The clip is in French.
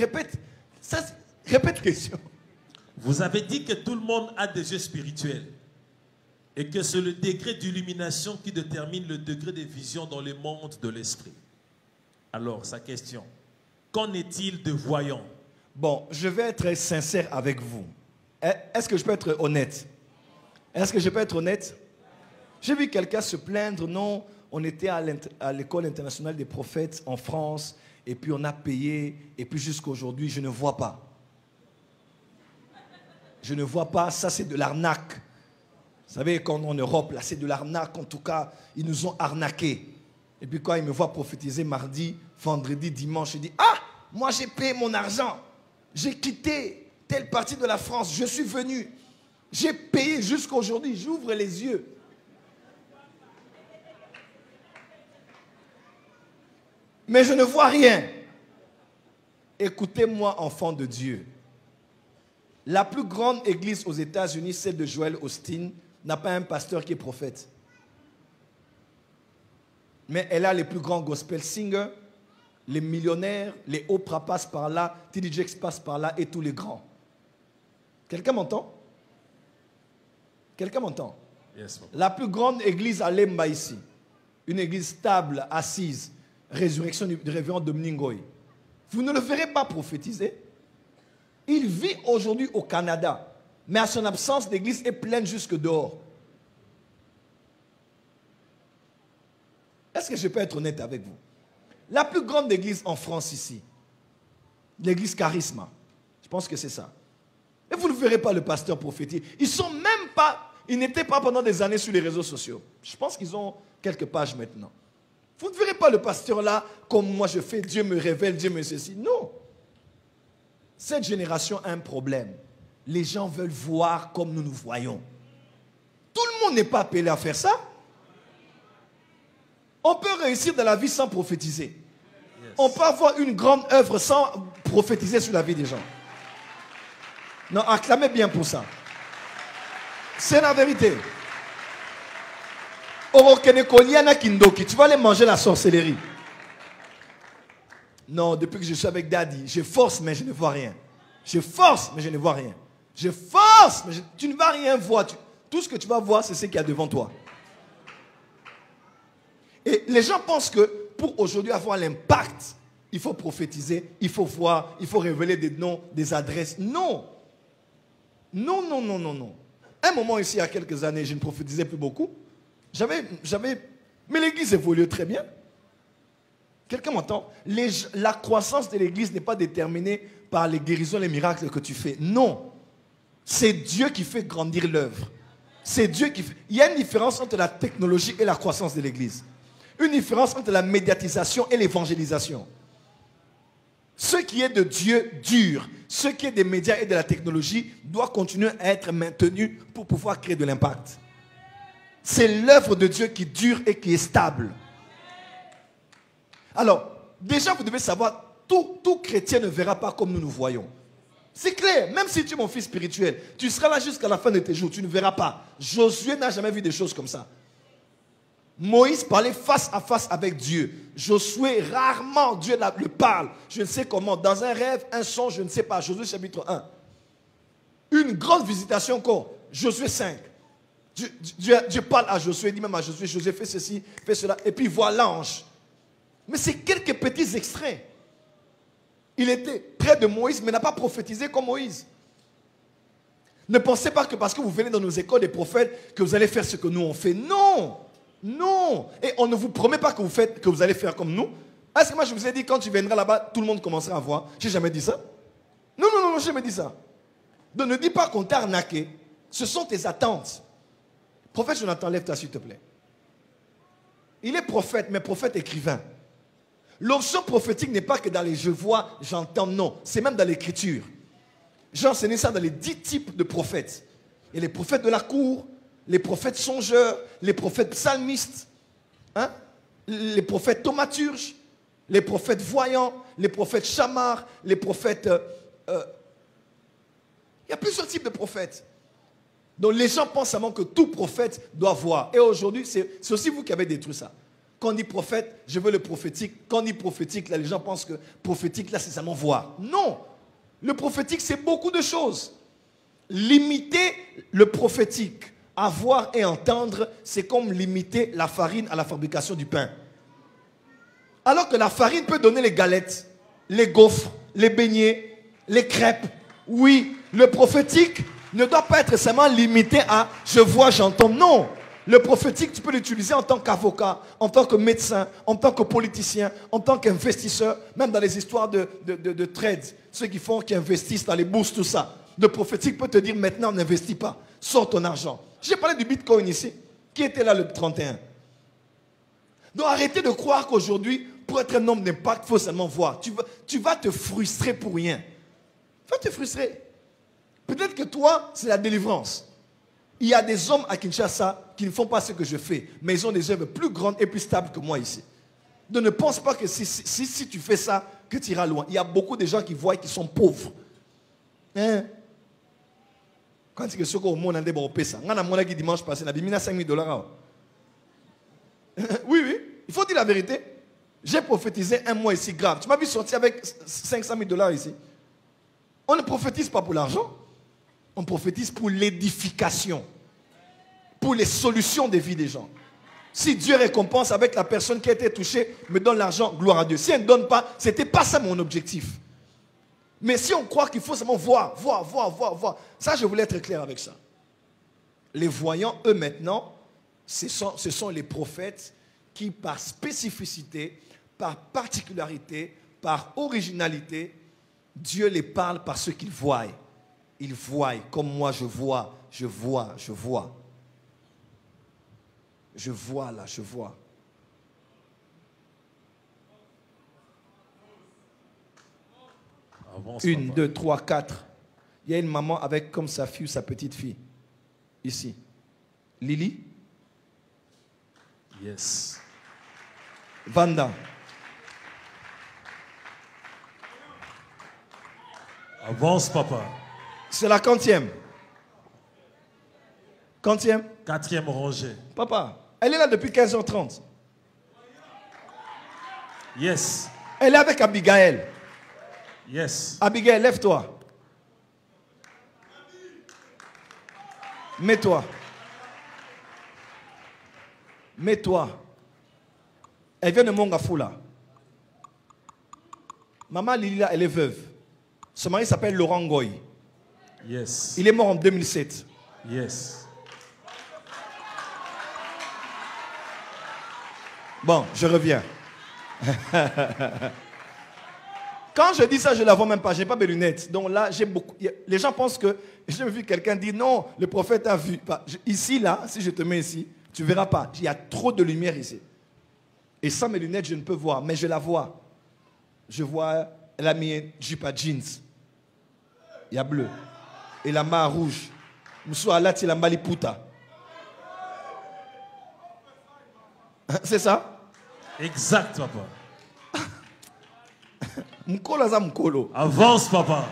Répète. Répète la question. Vous avez dit que tout le monde a des yeux spirituels et que c'est le degré d'illumination qui détermine le degré de vision dans le monde de l'esprit. Alors, sa question, qu'en est-il de voyants? Bon, je vais être sincère avec vous. Est-ce que je peux être honnête? Est-ce que je peux être honnête? J'ai vu quelqu'un se plaindre, non, on était à l'école internationale des prophètes en France, et puis on a payé, et puis jusqu'à aujourd'hui, je ne vois pas. Je ne vois pas, ça c'est de l'arnaque. Vous savez, quand en Europe, là c'est de l'arnaque, en tout cas, ils nous ont arnaqués. Et puis quand ils me voient prophétiser mardi, vendredi, dimanche, ils disent, ah, moi j'ai payé mon argent, j'ai quitté telle partie de la France, je suis venu, j'ai payé jusqu'à aujourd'hui, j'ouvre les yeux. Mais je ne vois rien. Écoutez-moi, enfants de Dieu. La plus grande église aux États-Unis, celle de Joel Osteen, n'a pas un pasteur qui est prophète. Mais elle a les plus grands gospel singers, les millionnaires, les Oprah passent par là, T.D. Jakes passe par là et tous les grands. Quelqu'un m'entend? Quelqu'un m'entend? Yes, la plus grande église à Lemba ici, une église stable, assise, résurrection du révérend Dominique Ngoï. Vous ne le verrez pas prophétiser. Il vit aujourd'hui au Canada, mais à son absence, l'église est pleine jusque dehors. Est-ce que je peux être honnête avec vous? La plus grande église en France ici, l'église Charisma, je pense que c'est ça. Et vous ne verrez pas le pasteur prophétiser. Ils n'étaient pas pendant des années sur les réseaux sociaux. Je pense qu'ils ont quelques pages maintenant. Vous ne verrez pas le pasteur là, comme moi je fais, Dieu me révèle, Dieu me ceci. Non. Cette génération a un problème. Les gens veulent voir comme nous nous voyons. Tout le monde n'est pas appelé à faire ça. On peut réussir dans la vie sans prophétiser. Yes. On peut avoir une grande œuvre sans prophétiser sur la vie des gens. Non, acclamez bien pour ça. C'est la vérité. Tu vas aller manger la sorcellerie. Non, depuis que je suis avec Daddy, je force mais je ne vois rien. Je force mais je ne vois rien. Je force mais tu ne vas rien voir. Tout ce que tu vas voir, c'est ce qu'il y a devant toi. Et les gens pensent que pour aujourd'hui avoir l'impact, il faut prophétiser, il faut voir, il faut révéler des noms, des adresses. Non. Non, non, non, non, non. Un moment ici, il y a quelques années, je ne prophétisais plus beaucoup. Mais l'église évolue très bien. Quelqu'un m'entend? La croissance de l'église n'est pas déterminée par les guérisons, les miracles que tu fais. Non. C'est Dieu qui fait grandir l'œuvre. C'est Dieu qui fait... Il y a une différence entre la technologie et la croissance de l'église. Une différence entre la médiatisation et l'évangélisation. Ce qui est de Dieu dure. Ce qui est des médias et de la technologie doit continuer à être maintenu pour pouvoir créer de l'impact. C'est l'œuvre de Dieu qui dure et qui est stable. Alors, déjà vous devez savoir, tout chrétien ne verra pas comme nous nous voyons. C'est clair, même si tu es mon fils spirituel, tu seras là jusqu'à la fin de tes jours, tu ne verras pas. Josué n'a jamais vu des choses comme ça. Moïse parlait face à face avec Dieu. Josué, rarement Dieu le parle. Je ne sais comment, dans un rêve, un son, je ne sais pas. Josué chapitre 1. Une grande visitation encore. Josué 5. Dieu parle à Josué, il dit même à Josué, Josué fais ceci, fais cela. Et puis il voit l'ange. Mais c'est quelques petits extraits. Il était près de Moïse, mais n'a pas prophétisé comme Moïse. Ne pensez pas que parce que vous venez dans nos écoles des prophètes, que vous allez faire ce que nous on fait. Non. Non. Et on ne vous promet pas que vous allez faire comme nous. Est-ce que moi je vous ai dit, quand tu viendras là-bas, tout le monde commencera à voir? J'ai jamais dit ça. Non, non, non, j'ai jamais dit ça. Donc ne dis pas qu'on t'a arnaqué. Ce sont tes attentes. Prophète Jonathan, lève-toi s'il te plaît. Il est prophète, mais prophète écrivain. L'option prophétique n'est pas que dans les je vois, j'entends, non. C'est même dans l'écriture. J'ai enseigné ça dans les 10 types de prophètes. Il y a les prophètes de la cour, les prophètes songeurs, les prophètes psalmistes, hein? Les prophètes thaumaturges, les prophètes voyants, les prophètes chamars, les prophètes... il y a plusieurs types de prophètes. Donc les gens pensent seulement que tout prophète doit voir. Et aujourd'hui, c'est aussi vous qui avez détruit ça. Quand on dit prophète, je veux le prophétique. Quand on dit prophétique, là, les gens pensent que prophétique, là, c'est seulement voir. Non. Le prophétique, c'est beaucoup de choses. Limiter le prophétique à voir et entendre, c'est comme limiter la farine à la fabrication du pain. Alors que la farine peut donner les galettes, les gaufres, les beignets, les crêpes. Oui, le prophétique ne doit pas être seulement limité à je vois, j'entends. Non. Le prophétique, tu peux l'utiliser en tant qu'avocat, en tant que médecin, en tant que politicien, en tant qu'investisseur, même dans les histoires de trade, ceux qui investissent dans les bourses, tout ça. Le prophétique peut te dire maintenant, n'investis pas, sors ton argent. J'ai parlé du Bitcoin ici. Qui était là le 31? Donc arrêtez de croire qu'aujourd'hui, pour être un homme d'impact, il faut seulement voir. Tu vas te frustrer pour rien. Tu vas te frustrer. Peut-être que toi, c'est la délivrance. Il y a des hommes à Kinshasa qui ne font pas ce que je fais, mais ils ont des œuvres plus grandes et plus stables que moi ici. Donc ne pense pas que si tu fais ça, que tu iras loin. Il y a beaucoup de gens qui voient qu'ils sont pauvres. Hein? Quand tu dis que ce qu'on a des bons pesa, on a mon qui dimanche passé, on a mis $5,000. Oui, il faut dire la vérité. J'ai prophétisé un mois ici grave. Tu m'as vu sortir avec $500,000 ici. On ne prophétise pas pour l'argent. On prophétise pour l'édification, pour les solutions de vie des gens. Si Dieu récompense avec la personne qui a été touchée, me donne l'argent, gloire à Dieu. Si elle ne donne pas, ce n'était pas ça mon objectif. Mais si on croit qu'il faut seulement voir, ça je voulais être clair avec ça. Les voyants, eux maintenant, ce sont les prophètes qui par spécificité, par particularité, par originalité, Dieu les parle par ce qu'ils voient. Ils voient comme moi je vois. Je vois là, je vois. Avance, 1, papa. 2, 3, 4. Il y a une maman avec comme sa fille ou sa petite fille. Ici. Lily. Yes. Vanda. Avance, papa. C'est la quantième. Quantième? 4e rangée. Papa, elle est là depuis 15h30. Yes. Elle est avec Abigail. Yes. Abigail, lève-toi. Mets-toi. Mets-toi. Elle vient de Mongafula. Maman Lila, elle est veuve. Son mari s'appelle Laurent Goy. Yes. Il est mort en 2007. Yes. Bon, je reviens. Quand je dis ça, je ne la vois même pas. Je n'ai pas mes lunettes. Donc là, j'ai beaucoup. Les gens pensent que. J'ai vu quelqu'un dire non, le prophète a vu. Ici, là, si je te mets ici, tu ne verras pas. Il y a trop de lumière ici. Et sans mes lunettes, je ne peux voir. Mais je la vois. Je vois, elle a mis un jupe à jeans. Il y a bleu. Et la main rouge. Moussou Alati la Maliputa. C'est ça? Exact, papa. Mkolo za mkolo. Avance, papa.